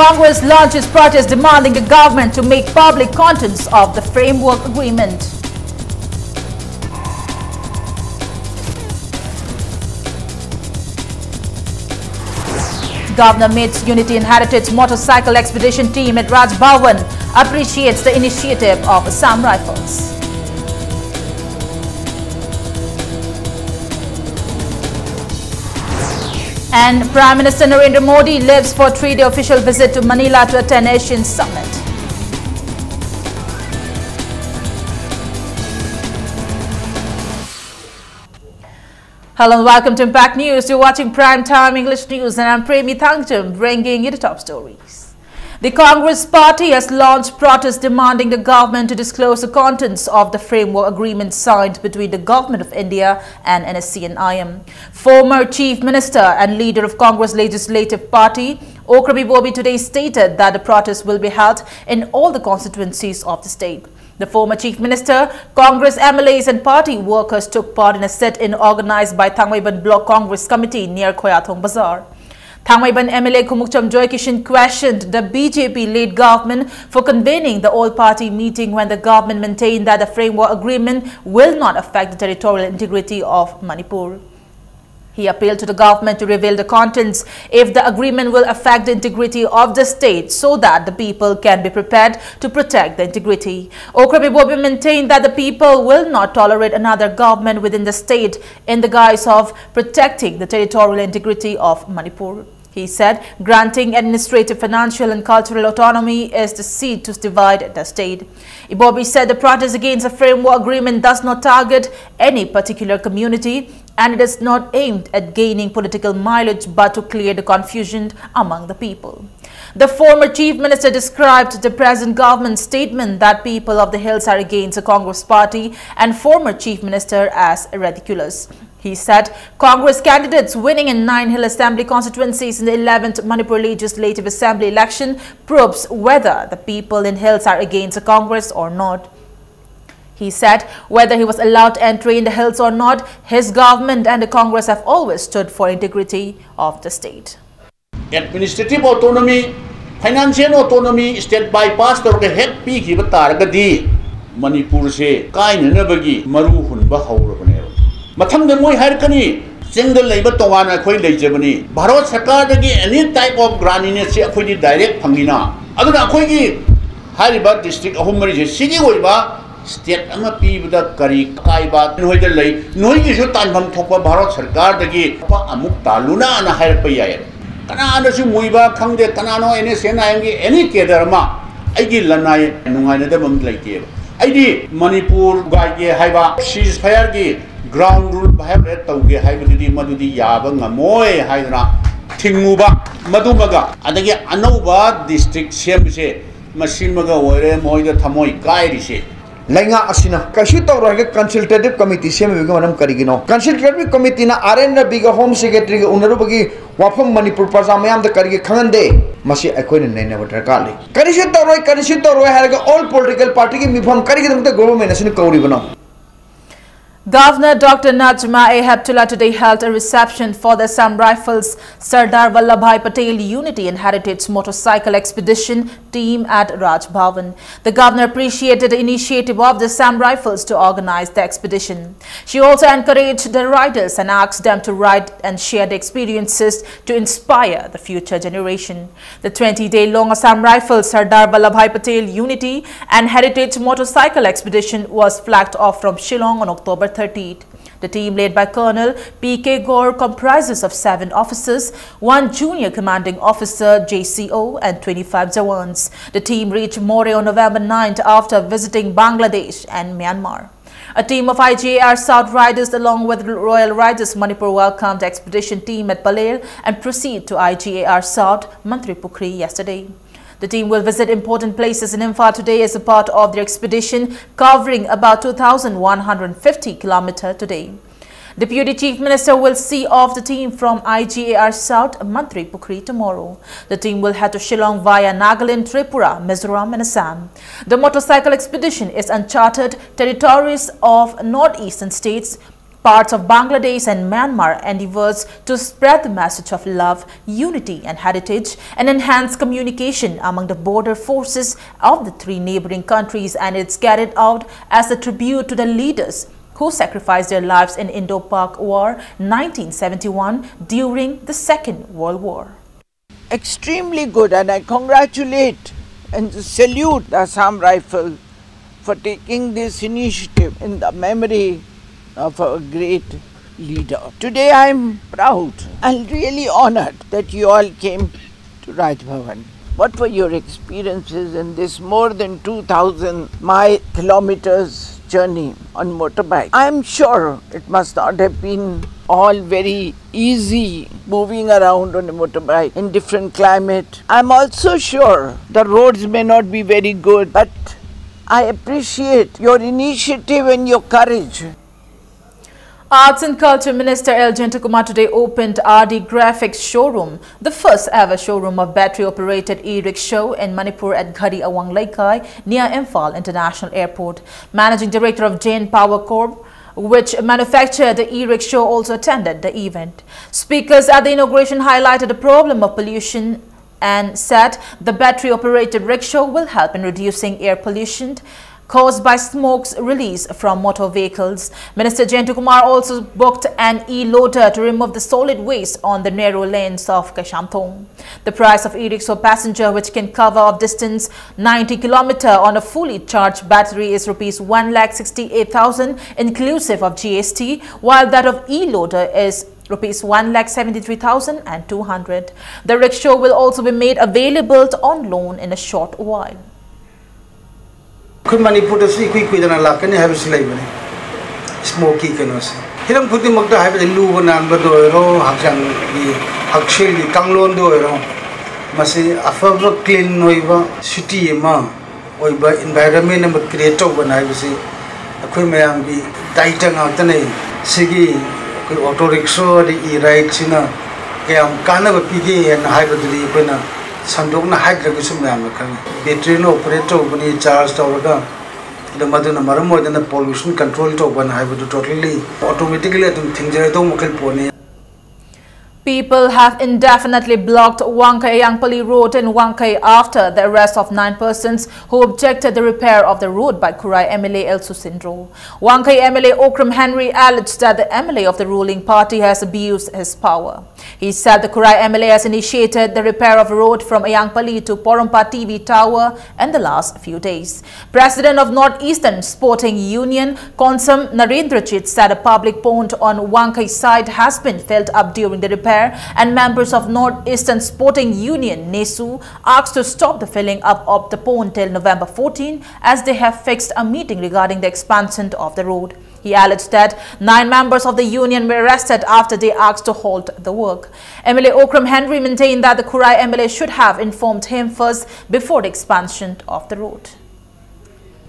Congress launches protest demanding the government to make public contents of the framework agreement. Governor meets Unity and Heritage motorcycle expedition team at Raj Bhavan, appreciates the initiative of Assam Rifles. And Prime Minister Narendra Modi leaves for a 3-day official visit to Manila to attend Asian Summit. Hello and welcome to Impact News. You're watching Prime Time English News and I'm Premi Thangcham bringing you the top stories. The Congress party has launched protests demanding the government to disclose the contents of the framework agreement signed between the Government of India and NSC and IM. Former Chief Minister and leader of Congress Legislative Party, Okrabi Bobi, today stated that the protest will be held in all the constituencies of the state. The former Chief Minister, Congress MLAs and party workers took part in a sit-in organized by Thangmaiban Block Congress Committee near Khoyathong Bazaar. Thangmaiban MLA Kumukcham Joy Kishan questioned the BJP-led government for convening the all-party meeting when the government maintained that the framework agreement will not affect the territorial integrity of Manipur. He appealed to the government to reveal the contents if the agreement will affect the integrity of the state so that the people can be prepared to protect the integrity. Okrabi Bobi maintained that the people will not tolerate another government within the state in the guise of protecting the territorial integrity of Manipur. He said granting administrative, financial and cultural autonomy is the seed to divide the state. Ibobi said the protest against the framework agreement does not target any particular community and it is not aimed at gaining political mileage but to clear the confusion among the people. The former Chief Minister described the present government's statement that people of the hills are against the Congress party and former Chief Minister as ridiculous. He said Congress candidates winning in 9 Hill Assembly constituencies in the 11th Manipur Legislative Assembly election proves whether the people in hills are against the Congress or not. He said whether he was allowed entry in the hills or not, his government and the Congress have always stood for integrity of the state. Administrative autonomy, financial autonomy, state bypass to the head peak Targadi, Manipur se, Kain Nabagi, Maru Hunba Haurabane. Matham Moy Harkani, single labor Tawana Koi Lejabani, Bharat Sakadagi, any type of graniness for the direct Pangina. Aduna Koigi, Haribat district of Humari, City Waiba. State ama pibda kari kaiba noida lay noi ju tan bam thokpa bharat sarkar dagi pa amuk taluna na hair payay kana na su muiba khangde kana no ene sena yangi any kedarma aigi lanai nungai na da bam laite aidi Manipur gaige haiba ceasefire gi ground rule bhaib tauge haibadi madudi yaba ngamoy haidana thingmuba madumaga adagi anauba district semse masimaga oire moida thamoi kairi se Lenga asina kashi tawra consultative committee semi biga manam karigino consultative committee na arena biga home secretary unarubagi wafam Manipur pajamayam da karige khangande masi akoine nene water kali karishi tawra haraga all political party ki mifam karige damta government asina kauri bana. Governor Dr. Najma A. Heptullah today held a reception for the Assam Rifles Sardar Vallabhbhai Patel Unity and Heritage motorcycle expedition team at Raj Bhavan. The governor appreciated the initiative of the Assam Rifles to organize the expedition. She also encouraged the riders and asked them to ride and share the experiences to inspire the future generation. The 20-day-long Assam Rifles Sardar Vallabhbhai Patel Unity and Heritage motorcycle expedition was flagged off from Shillong on October 30th. The team led by Colonel P.K. Gore comprises of 7 officers, 1 junior commanding officer JCO and 25 Jawans. The team reached More on November 9th after visiting Bangladesh and Myanmar. A team of IGAR South Riders along with Royal Riders Manipur welcomed the expedition team at Baler and proceeded to IGAR South Mantripukri yesterday. The team will visit important places in Imphal today as a part of their expedition covering about 2,150 kilometers today. Deputy Chief Minister will see off the team from IGAR South Mantripukri tomorrow. The team will head to Shillong via Nagaland, Tripura, Mizoram and Assam. The motorcycle expedition is uncharted territories of northeastern states Parts of Bangladesh and Myanmar endeavors to spread the message of love, unity and heritage and enhance communication among the border forces of the three neighboring countries, and it's carried out as a tribute to the leaders who sacrificed their lives in Indo-Pak War 1971 during the Second World War. Extremely good, and I congratulate and salute the Assam Rifle for taking this initiative in the memory of a great leader. Today I am proud and really honored that you all came to Raj Bhavan. What were your experiences in this more than 2,000 kilometers journey on motorbike? I am sure it must not have been all very easy moving around on a motorbike in different climate. I am also sure the roads may not be very good, but I appreciate your initiative and your courage. Arts and Culture Minister L. Jentakumar today opened RD Graphics Showroom, the first ever showroom of battery-operated e-rickshaw in Manipur at Ghari Awang Laikai near Imphal International Airport. Managing Director of Jain Power Corp, which manufactured the e-rickshaw, also attended the event. Speakers at the inauguration highlighted the problem of pollution and said the battery-operated rickshaw will help in reducing air pollution caused by smokes released from motor vehicles. Minister Jentakumar also booked an e-loader to remove the solid waste on the narrow lanes of Kashamthong. The price of e-rickshaw passenger, which can cover a distance 90 km on a fully charged battery, is Rs 1,68,000 inclusive of GST, while that of e-loader is Rs 1,73,200. The rickshaw will also be made available on loan in a short while. Manipur is a quick with an alakan have slavery. Smoky canoes. Hiram put him up to have a Luvan and Badoro, Hakan, the Hakshil, the Kanglon Doero, Masi, a further clean Noiva, city ma, or by environment and creator when I was a Quimayam be Titan out an Sigi, auto rickshaw, the e rides in a kind of a piggy and hybrid the Sandona hydrogen battery operator when he charged over the Madonna Maramo than the pollution control to one hybrid totally automatically at things pony. People have indefinitely blocked Wangkai Yangpali Road in Wangkai after the arrest of 9 persons who objected the repair of the road by Kurai MLA El Susindro. Wangkai MLA Okram Henry alleged that the MLA of the ruling party has abused his power. He said the Kurai MLA has initiated the repair of a road from Ayangpali to Porompa TV Tower in the last few days. President of Northeastern Sporting Union, Konsam Narendrajit, said a public pond on Wangkai side has been filled up during the repair, and members of Northeastern Sporting Union, NESU, asked to stop the filling up of the pond till November 14 as they have fixed a meeting regarding the expansion of the road. He alleged that 9 members of the union were arrested after they asked to halt the work. MLA Okram Henry maintained that the Kurai MLA should have informed him first before the expansion of the road.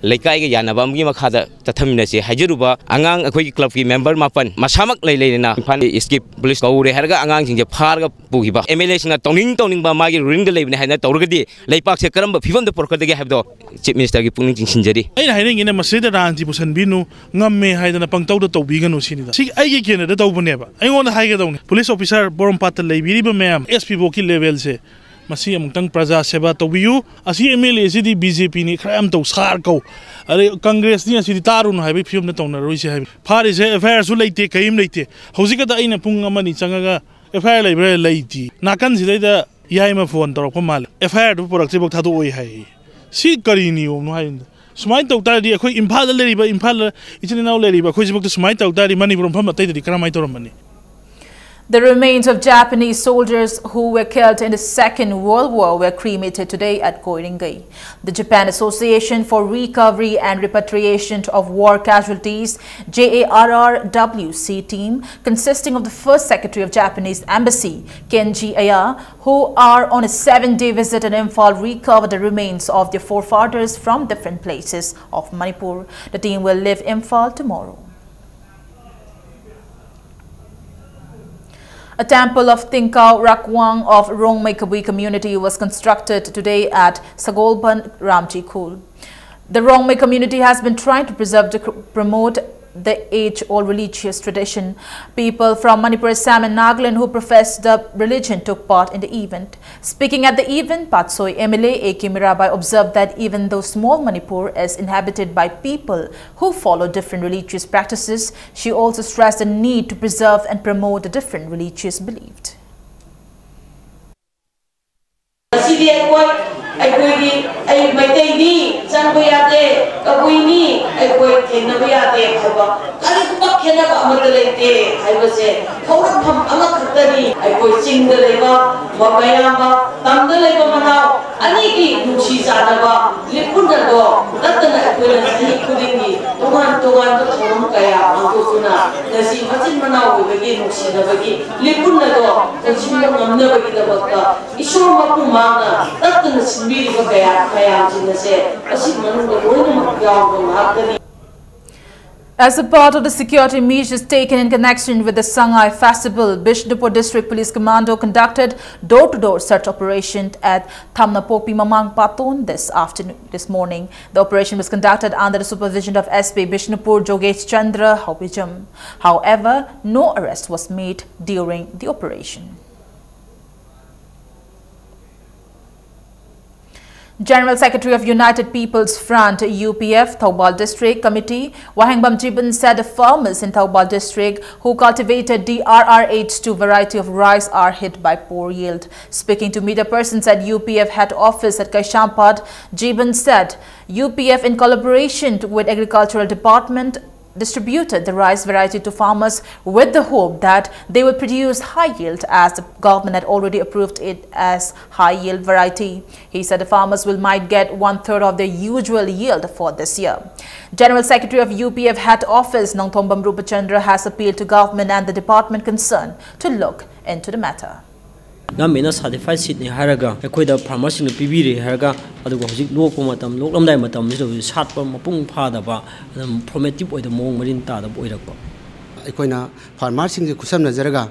Laikai Yanabam Gimakada, Tatamina, Hajuruba, Angang, a quick club member Mapan, Masamak Lelena, escape police go, the Herga Angang in the Parga Bugiba, emulation at Toning Bamagi, Ringle, and had Torgadi, Laipak Sekaramba, even the Porca have the Chief Minister Puning Sinjari. I hiding in a Maseda Antibus and Binu, Namme hide in a Pangto to Vegan Sinida. See, I get it over never. I want to hide down. Police officer Borom Pata Labiriba Mam, SP Boki level say. Masi amtang praja seba to biu asi MLA sidi BJP ni khram to sar ko are Congress ni asi tarun haibi film na tongna roi se haibi phari se affair su leite kaim leite hojika da aina pung amani changaga affair leibre leiti nakan si da yaima phone torok pa mal affair du product bok thadu oi hai si kari ni om no hai sumai to tari akhoi imphal le riba imphal ichini naw le riba khoi bok to sumai to tari Manipur pham atai di kramai toram mani. The remains of Japanese soldiers who were killed in the Second World War were cremated today at Koiringai. The Japan Association for Recovery and Repatriation of War Casualties, JARRWC team, consisting of the first Secretary of Japanese Embassy, Kenji Aya, who are on a 7-day visit in Imphal, recovered the remains of their forefathers from different places of Manipur. The team will leave Imphal tomorrow. A temple of Tinkau Rakwang of Rongmei Kabui community was constructed today at Sagolban Ramji Khul. The Rongmei community has been trying to preserve, promote the age-old religious tradition. People from Manipur, Assam and Nagaland who profess the religion took part in the event. Speaking at the event, Patsoi MLA A.K. Mirabai observed that even though small Manipur is inhabited by people who follow different religious practices, she also stressed the need to preserve and promote the different religious beliefs. As a part of the security measures taken in connection with the Sangai Festival, Bishnupur District Police Commando conducted door-to-door search operation at Thamnapopi Mamang Patun this morning. The operation was conducted under the supervision of SP Bishnupur Jogesh Chandra Haupijam. However, no arrest was made during the operation. General Secretary of United People's Front UPF Thoubal District Committee Wahengbam Jiban said the farmers in Thoubal District who cultivated the RRH2 variety of rice are hit by poor yield. Speaking to media persons at UPF head office at Kaishampad, Jiban said UPF in collaboration with Agricultural Department distributed the rice variety to farmers with the hope that they will produce high yield, as the government had already approved it as high yield variety. He said the farmers might get 1/3 of their usual yield for this year. General Secretary of UPF head office Nongthombam Rupachandra has appealed to government and the department concerned to look into the matter. Gamina certified Sydney Haraga, a quid of farmers in the PB Haraga, or the Wajik Locomatum, Locum Dimatum, shot from Mapung Padaba, and promoted with the Mong Marine Tada Boyako. Equina farmers in the Kusam Nazaraga,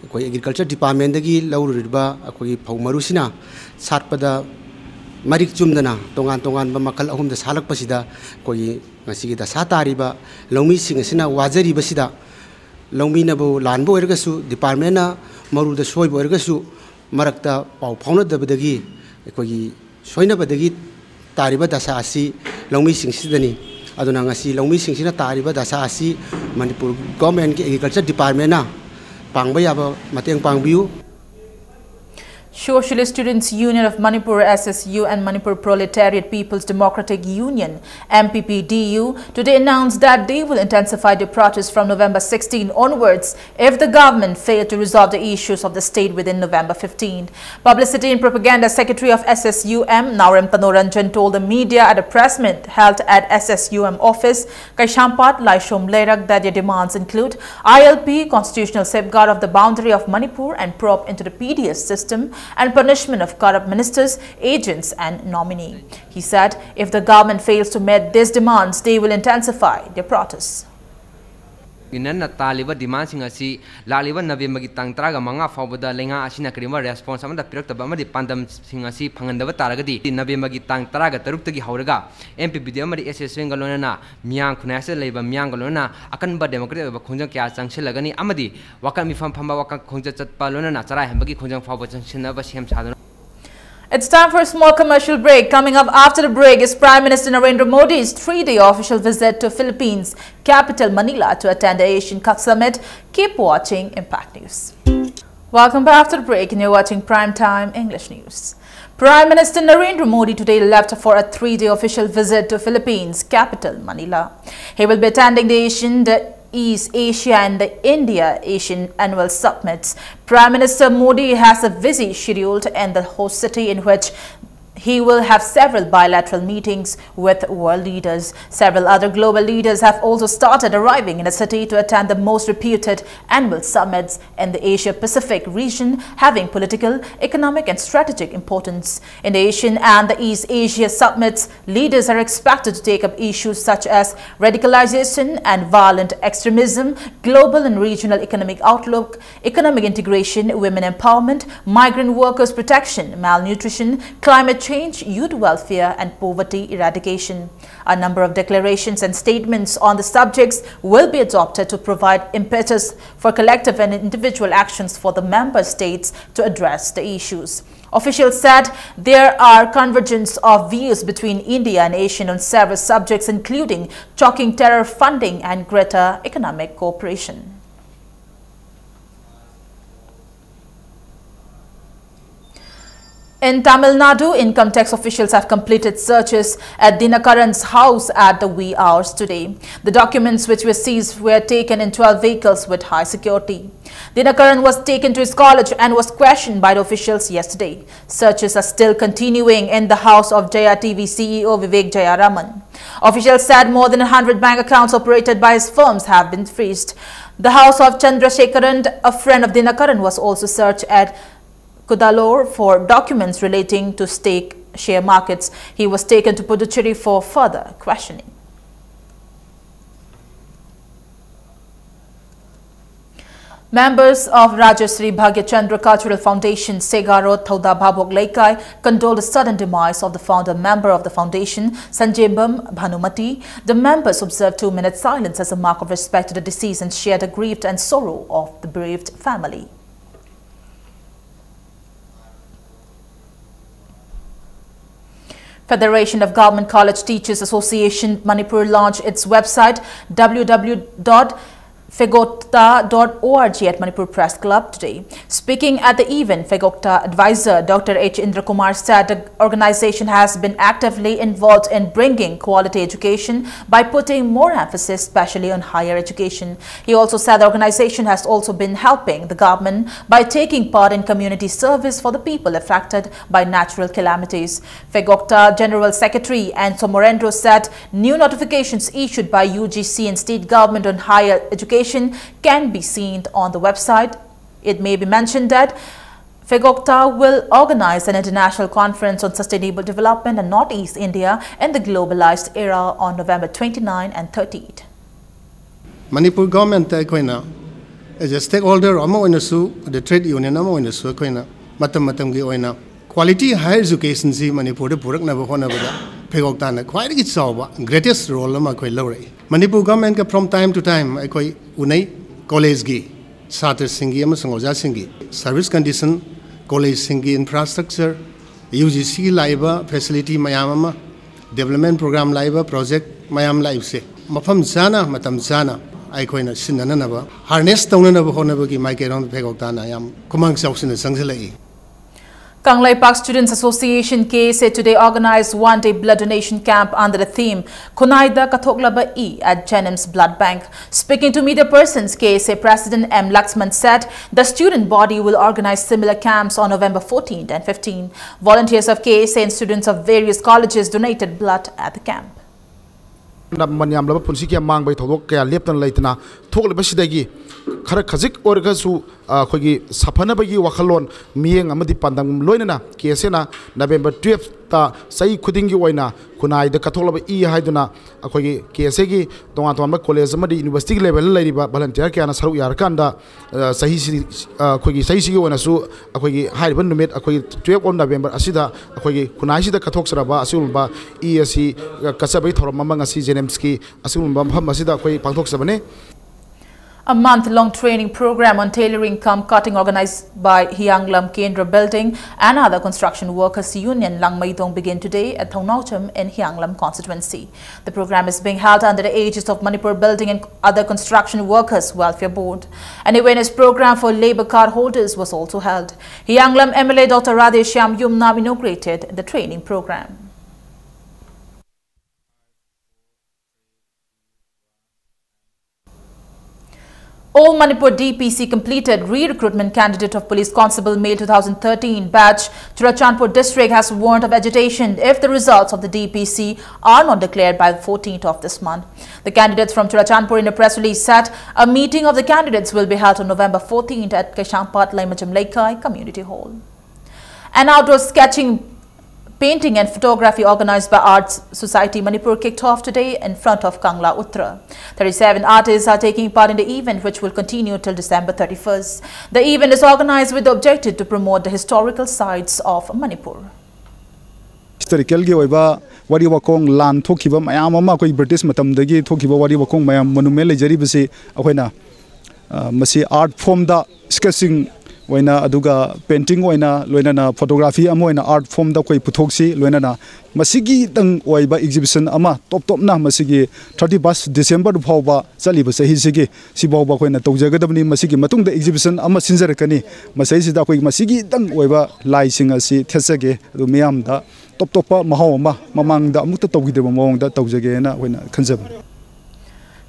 Agriculture Department, the Gil, Lauriba, Aqui Paumarusina, Sarpada, Marik Jumdana, Tongan Tongan, Bamakal, whom the Salak Pasida, Koi Masigita Satariba, Lomi Singasina, Wazari Basida, Lominabo, Lanbo Ergasu, Departmenta. Maru the soy borgasu marakta pau pauna the bedagi equagi soina bedagi tariba dasasi longmi singsidani adonangasi longmi singsina tariba dasasi Manipur government agriculture department na pangbaya mateng pangbiu. Socialist Students Union of Manipur SSU and Manipur Proletariat People's Democratic Union MPPDU today announced that they will intensify their protests from November 16 onwards if the government failed to resolve the issues of the state within November 15. Publicity and Propaganda Secretary of SSUM Naurem Tanoranjan told the media at a press meet held at SSUM office Kaishampat Laishom Lerak that their demands include ILP, constitutional safeguard of the boundary of Manipur and probe into the PDS system, and punishment of corrupt ministers, agents and nominee. He said if the government fails to meet these demands, they will intensify their protests. Inanna taliba demands ingasi laliba November gi tangtraga manga fawbada lenga asina krima response amada pirakta amadi pandam singasi phangandaba taragadi November gi tangtraga tarukta gi hauraga MPPD amadi SSN galona miang khunase leiba miang galona akanba democratic ba khongjang kya changsilagani amadi wakam mifam phamba wakam khongja chatpa lona na charai hambagi khongjang fawba changsinaba sem chadona. It's time for a small commercial break. Coming up after the break is Prime Minister Narendra Modi's 3-day official visit to Philippines capital Manila to attend the Asian Cup Summit. Keep watching Impact News. Welcome back after the break and you're watching Primetime English News. Prime Minister Narendra Modi today left for a 3-day official visit to Philippines capital Manila. He will be attending the East Asia and the India-Asian annual summits. Prime Minister Modi has a busy schedule in the host city in which he will have several bilateral meetings with world leaders. Several other global leaders have also started arriving in the city to attend the most reputed annual summits in the Asia-Pacific region, having political, economic and strategic importance. In the Asian and the East Asia summits, leaders are expected to take up issues such as radicalization and violent extremism, global and regional economic outlook, economic integration, women empowerment, migrant workers protection, malnutrition, climate change, youth welfare and poverty eradication. A number of declarations and statements on the subjects will be adopted to provide impetus for collective and individual actions for the member states to address the issues. Officials said there are convergence of views between India and Asia on several subjects, including chalking terror funding and greater economic cooperation. In Tamil Nadu, income tax officials have completed searches at Dinakaran's house at the wee hours today. The documents which were seized were taken in 12 vehicles with high security. Dinakaran was taken to his college and was questioned by the officials yesterday. Searches are still continuing in the house of Jaya TV CEO Vivek Jayaraman. Officials said more than 100 bank accounts operated by his firms have been freezed. The house of Chandrasekharan, a friend of Dinakaran, was also searched at Kudalore for documents relating to stake share markets. He was taken to Puducherry for further questioning. Members of Rajasri Bhagya Chandra Cultural Foundation, Segaro Thauda Bhabok Laikai, condoled the sudden demise of the founder member of the foundation, Sanjebam Bhanumati. The members observed 2-minute silence as a mark of respect to the deceased and shared the grief and sorrow of the bereaved family. Federation of Government College Teachers Association Manipur launched its website www.fegokta.org at Manipur Press Club today. Speaking at the event, Fegokta advisor Dr. H. Indra Kumar said the organization has been actively involved in bringing quality education by putting more emphasis especially on higher education. He also said the organization has also been helping the government by taking part in community service for the people affected by natural calamities. Fegokta General Secretary and Somorendro said new notifications issued by UGC and state government on higher education can be seen on the website. It may be mentioned that Fegokta will organize an international conference on sustainable development in Northeast India in the globalized era on November 29 and 30th. Manipur government as a stakeholder the trade union quality higher education Manipur quite greatest role Manipur government from time to time college Satar Singi service condition college Singi infrastructure UGC live facility mayama development program live project mayam live se mafam jana matam jana aikoina sinanaba harness taunanaba honabagi maikeron Fegokta yam kumang sausin sangselai. Kanglai Park Students Association KSA today organized one-day blood donation camp under the theme Kunaida Kathoklaba E at Jennings Blood Bank. Speaking to media persons, KSA President M. Laxman said the student body will organize similar camps on November 14th and 15th. Volunteers of KSA and students of various colleges donated blood at the camp. खर खजिक ओरगसु खोगी सफनबगी वखलोन मियेंग अमदि पांदम लोइनना केसेना नवेंबर 12 ता सही खुदिंगी ओइना खुनाइ द कथोलब ई हाइदुना खोगी केसेगी तोंगा तोंबा कॉलेज अमदि यूनिवर्सिटी लेवल लैरिबा वॉलंटियर केना सरुक यारकांदा सही खोगी सही सिगी ओनासु खोगी हाइबन नुमित खोगी 12 ऑन नवेंबर असिदा खोगी खुनाइ सिदा कथोक्सराबा असुलबा ई असि कसबै थोरम ममंग असि जेनेम्स की असुलबा मफम असिदा खोगी पांथोक्सबने. A month-long training program on tailoring cum cutting organized by Hyanglam Kendra Building and other construction workers union Langmaidong began today at Thongnaucham in Hyanglam constituency. The program is being held under the aegis of Manipur Building and other construction workers welfare board. An awareness program for labour card holders was also held. Hyanglam MLA Dr. Radheshyam Yumnam inaugurated the training program. All Manipur DPC completed re-recruitment candidate of Police Constable May 2013 batch Churachandpur district has warned of agitation if the results of the DPC are not declared by the 14th of this month. The candidates from Churachandpur in a press release said a meeting of the candidates will be held on November 14th at Kashampat Laimacham Laikai Community Hall. An outdoor sketching, painting and photography organized by Arts Society Manipur kicked off today in front of Kangla Uttra. 37 artists are taking part in the event, which will continue till December 31st. The event is organized with the objective to promote the historical sites of Manipur. historical gi oiba wari wakong lan thokiba mayam ama koi British matam dagi thokiba wari wakong mayam monument lejari bisi ahoina masi art form da sketching waina aduga painting waina loina na photography amoina art form da koi puthoksi loina na masigi tang oiba exhibition ama top na masigi 31 December phawba chaliba sahi sigi sibawba koina tawjagadabni masigi matungda exhibition ama sinjarakani masai sida koi masigi tang oiba lai singa si thesage adu miyam da top mahaw ma mamang da amukta tawgideba mawong da tawjage na koina khanjab.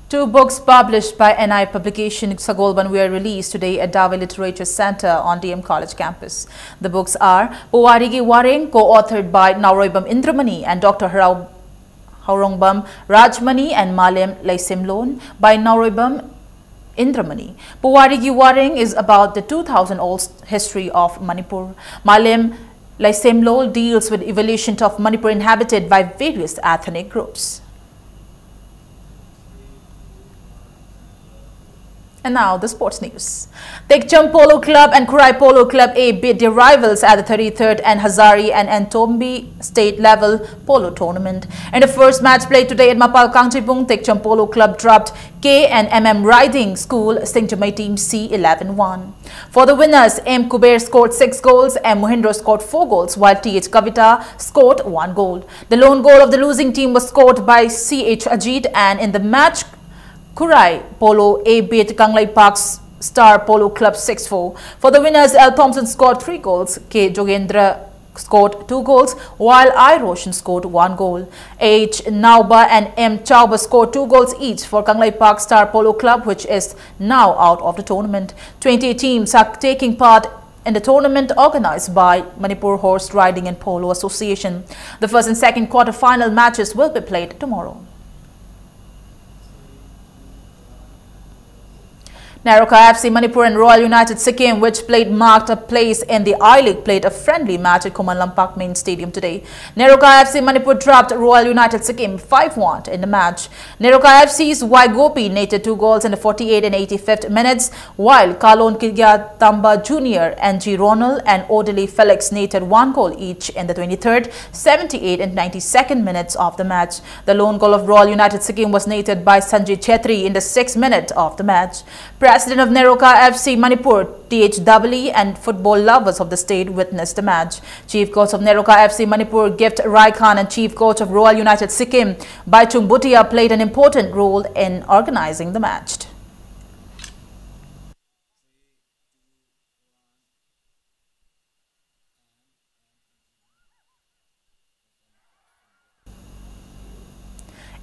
Two books published by NI publication Sagolban were released today at Dawe Literature Center on DM College campus. The books are Puwarigi Wareng, co-authored by Nauroibam Indramani and Dr. Haurongbam Rajmani, and Malem Laisimlon by Nauroibam Indramani. Puwarigi Wareng is about the 2000-old history of Manipur. Malem Laisimlon deals with evolution of Manipur inhabited by various ethnic groups. And now the sports news. Tekcham Polo Club and Kurai Polo Club A beat their rivals at the 33rd and Hazari and Antombi state level polo tournament. In the first match played today at Mapal Kangchipung, Tekcham Polo Club dropped K and MM Riding School Singtamai team C 11-1. For the winners, M Kuber scored 6 goals, M Mohindra scored 4 goals, while TH Kavita scored 1 goal. The lone goal of the losing team was scored by CH Ajit, and in the match Kurai Polo A beat Kanglai Park's Star Polo Club 6-4. For the winners, L. Thompson scored 3 goals, K. Jogendra scored 2 goals, while I. Roshan scored 1 goal. H. Nauba and M. Chauba scored 2 goals each for Kanglai Park Star Polo Club, which is now out of the tournament. 28 teams are taking part in the tournament organized by Manipur Horse Riding and Polo Association. The first and second quarter-final matches will be played tomorrow. Naroka FC Manipur and Royal United Sikkim, which played marked a place in the I-League, played a friendly match at Kuman Lampak main stadium today. Naroka FC Manipur dropped Royal United Sikkim 5-1 in the match. Naroka FC's Y Gopi netted 2 goals in the 48th and 85th minutes, while Kalon Kirya Tamba Jr., NG Ronald and Odili Felix netted 1 goal each in the 23rd, 78th and 92nd minutes of the match. The lone goal of Royal United Sikkim was netted by Sanjay Chetri in the 6th minute of the match. President of Naroka FC Manipur, THWE, and football lovers of the state witnessed the match. Chief coach of Naroka FC Manipur, Gift Rai Khan, and chief coach of Royal United Sikkim, Baichung Bhutia, played an important role in organizing the match.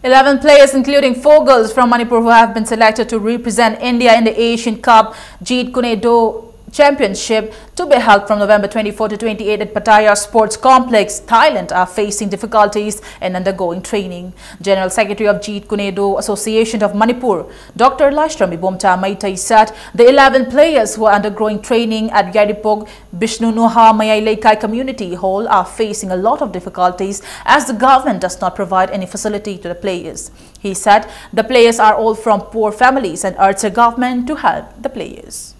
Eleven players, including 4 girls from Manipur, who have been selected to represent India in the Asian Cup Jeet Kune Do Championship to be held from November 24 to 28 at Pattaya Sports Complex, Thailand, are facing difficulties in undergoing training. General Secretary of Jeet Kune Do Association of Manipur, Dr. Lashrami Bomta Maitai, said the 11 players who are undergoing training at Yaripog Bishnu Nuha Mayai Community Hall are facing a lot of difficulties as the government does not provide any facility to the players. He said the players are all from poor families and urged the government to help the players.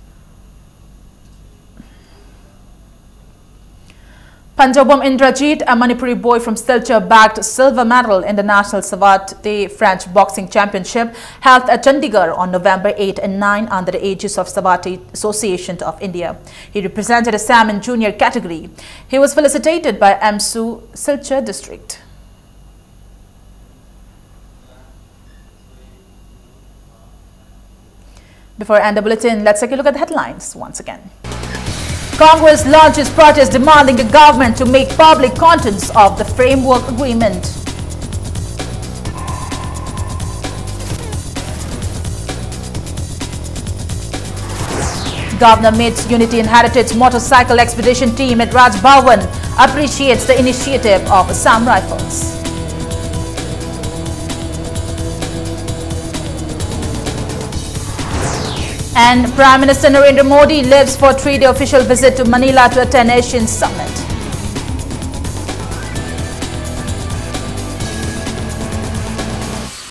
Panjabam Indrajit, a Manipuri boy from Silchar, bagged silver medal in the National Savate French Boxing Championship held at Chandigarh on November 8 and 9 under the aegis of Savate Association of India. He represented Assam in junior category. He was felicitated by AMSU Silchar district. Before I end the bulletin, let's take a look at the headlines once again. Congress launches protest demanding the government to make public contents of the framework agreement. Governor meets Unity and Heritage motorcycle expedition team at Raj Bhavan, appreciates the initiative of Assam Rifles. And Prime Minister Narendra Modi leaves for a 3-day official visit to Manila to attend Asian Summit.